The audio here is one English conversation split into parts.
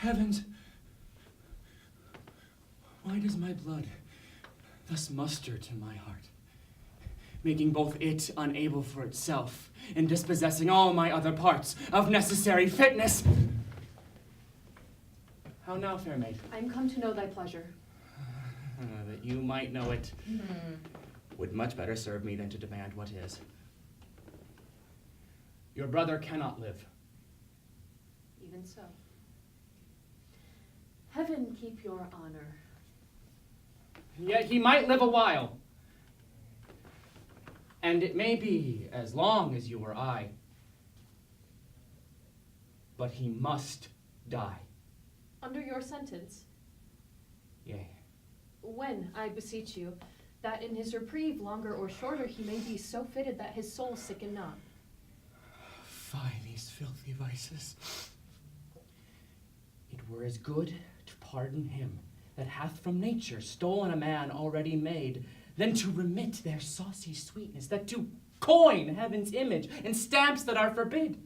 Heavens, why does my blood thus muster to my heart, making both it unable for itself and dispossessing all my other parts of necessary fitness? How now, fair maid? I am come to know thy pleasure. That you might know it would much better serve me than to demand what is. Your brother cannot live. Even so. Heaven keep your honor. Yet he might live a while. And it may be as long as you or I. But he must die. Under your sentence? Yea. When, I beseech you, that in his reprieve, longer or shorter, he may be so fitted that his soul sicken not. Fie, these filthy vices. It were as good to pardon him that hath from nature stolen a man already made, than to remit their saucy sweetness, that to coin heaven's image in stamps that are forbid.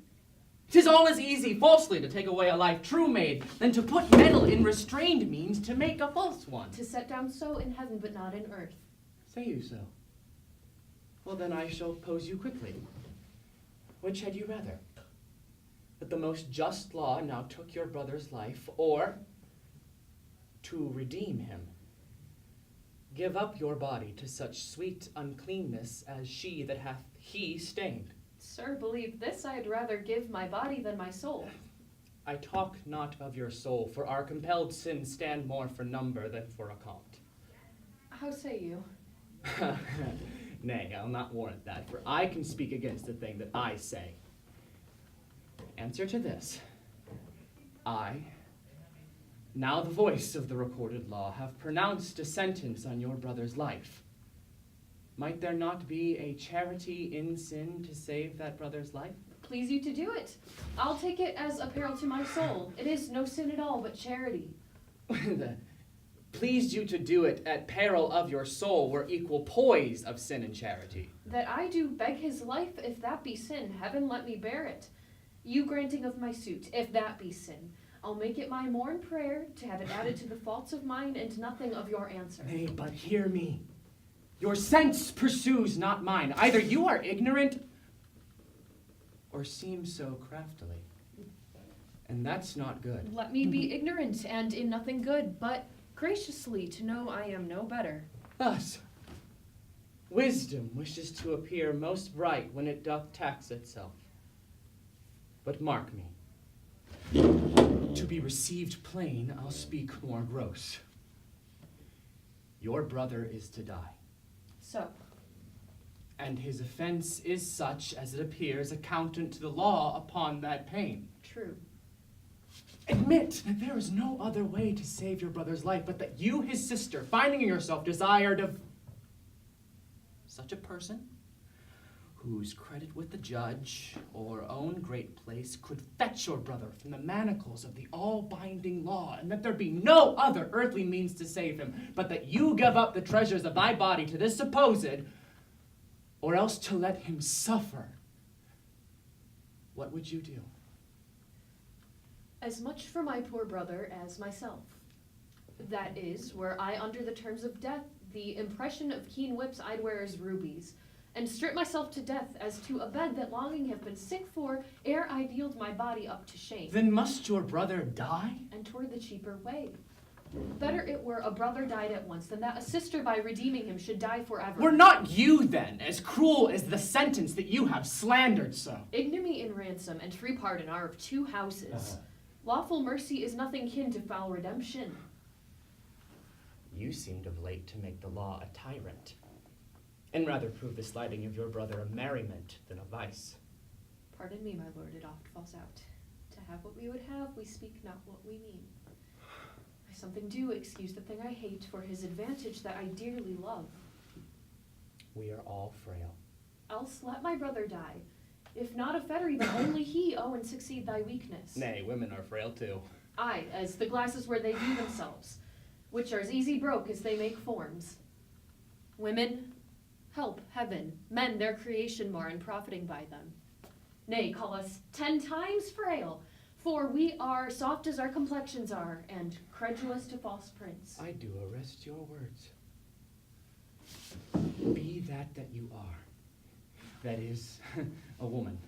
'Tis all as easy falsely to take away a life true made, than to put metal in restrained means to make a false one. To set down so in heaven, but not in earth. Say you so? Well, then I shall pose you quickly. Which had you rather? That the most just law now took your brother's life, or to redeem him, give up your body to such sweet uncleanness as she that hath he stained? Sir, believe this, I had rather give my body than my soul. I talk not of your soul, for our compelled sins stand more for number than for account. How say you? Nay, I'll not warrant that, for I can speak against the thing that I say. Answer to this. I, now the voice of the recorded law, have pronounced a sentence on your brother's life. Might there not be a charity in sin to save that brother's life? Please you to do it. I'll take it as a peril to my soul. It is no sin at all, but charity. That pleased you to do it at peril of your soul were equal poise of sin and charity. That I do beg his life, if that be sin, heaven let me bear it. You granting of my suit, if that be sin, I'll make it my morn prayer to have it added to the faults of mine and nothing of your answer. Nay, but hear me. Your sense pursues not mine. Either you are ignorant or seem so craftily. And that's not good. Let me be ignorant and in nothing good, but graciously to know I am no better. Thus, wisdom wishes to appear most bright when it doth tax itself. But mark me. To be received plain, I'll speak more gross. Your brother is to die. So. And his offense is such as it appears accountant to the law upon that pain. True. Admit that there is no other way to save your brother's life, but that you, his sister, finding yourself desired of such a person, whose credit with the judge or own great place could fetch your brother from the manacles of the all-binding law, and that there be no other earthly means to save him, but that you give up the treasures of thy body to this supposed, or else to let him suffer, what would you do? As much for my poor brother as myself. That is, were I under the terms of death, the impression of keen whips I'd wear as rubies, and strip myself to death as to a bed that longing have been sick for, ere I yield my body up to shame. Then must your brother die? And toward the cheaper way. Better it were a brother died at once, than that a sister by redeeming him should die forever. Were not you, then, as cruel as the sentence that you have slandered so? Ignominy in ransom and free pardon are of two houses. Lawful mercy is nothing kin to foul redemption. You seemed of late to make the law a tyrant, and rather prove the slighting of your brother a merriment than a vice. Pardon me, my lord, it oft falls out. To have what we would have, we speak not what we mean. I something do excuse the thing I hate for his advantage that I dearly love. We are all frail. Else let my brother die. If not a fettery, then only he owe and succeed thy weakness. Nay, women are frail too. Aye, as the glasses where they view themselves, which are as easy broke as they make forms. Women, help heaven, men their creation more, and profiting by them. Nay, call us 10 times frail, For we are soft as our complexions are, and credulous to false prints. I do arrest your words. Be that you are. That is, a woman.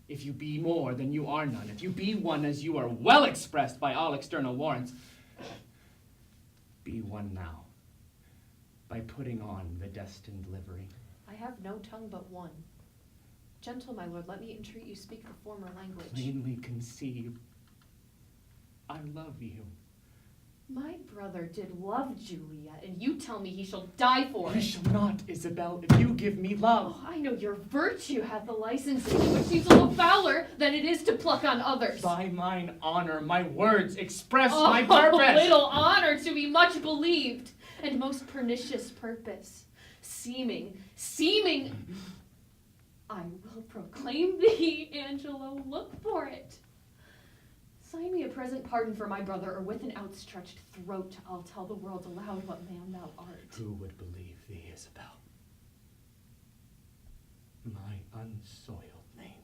If you be more, then you are none. If you be one as you are well expressed by all external warrants, be one now, by putting on the destined livery. I have no tongue but one. Gentle, my lord, let me entreat you speak the former language. Plainly conceive, I love you. My brother did love Juliet, and you tell me he shall die for He it. shall not, Isabel, if you give me love. Oh, I know your virtue hath the license in you, which seems a little fouler than it is to pluck on others. By mine honor, my words express Oh, my purpose. Little honor to be much believed, and most pernicious purpose. Seeming, I will proclaim thee, Angelo, look for it. Sign me a present pardon for my brother, or with an outstretched throat I'll tell the world aloud what man thou art. Who would believe thee, Isabel? My unsoiled name,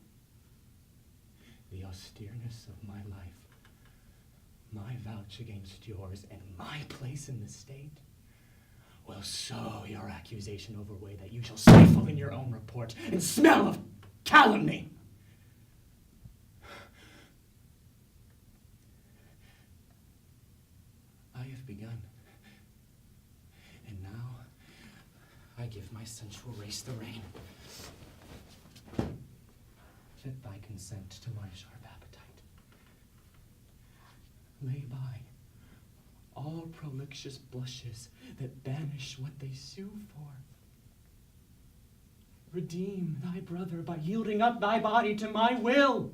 the austereness of my life, my vouch against yours, and my place in the state, will sow your accusation over way that you shall stifle in your own report and smell of calumny. I have begun, and now I give my sensual race the rein. Fit thy consent to my sharp appetite. Lay by all prolixious blushes that banish what they sue for. Redeem thy brother by yielding up thy body to my will,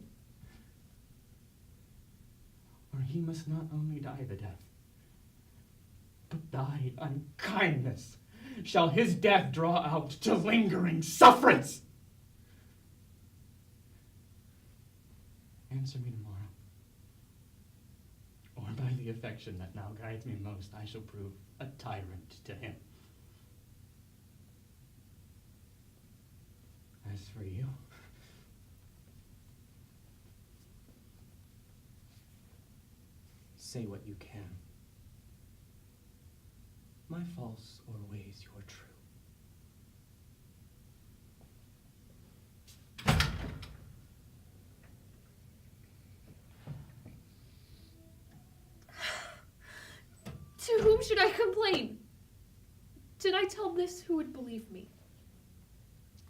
or he must not only die the death, but thy unkindness shall his death draw out to lingering sufferance. Answer me tomorrow, or by the affection that now guides me most, I shall prove a tyrant to him. As for you, say what you can. My false or ways your true. To whom should I complain? Did I tell this, who would believe me?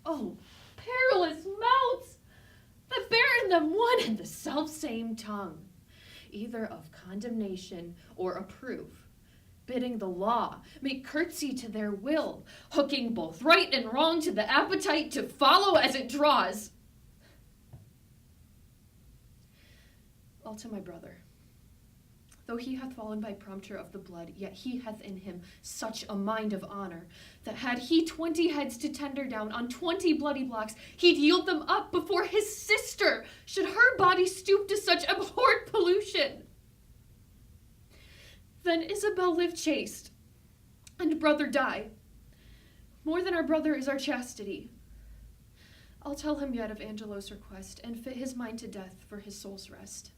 Oh, perilous mouths, that bear in them one and the self-same tongue, either of condemnation or approve, bidding the law make curtsy to their will, hooking both right and wrong to the appetite to follow as it draws. All to my brother. Though he hath fallen by prompter of the blood, yet he hath in him such a mind of honor, that had he 20 heads to tender down on 20 bloody blocks, he'd yield them up before his sister, should her body stoop to such abhorred pollution. Then Isabel live chaste, and brother die. More than our brother is our chastity. I'll tell him yet of Angelo's request, and fit his mind to death for his soul's rest.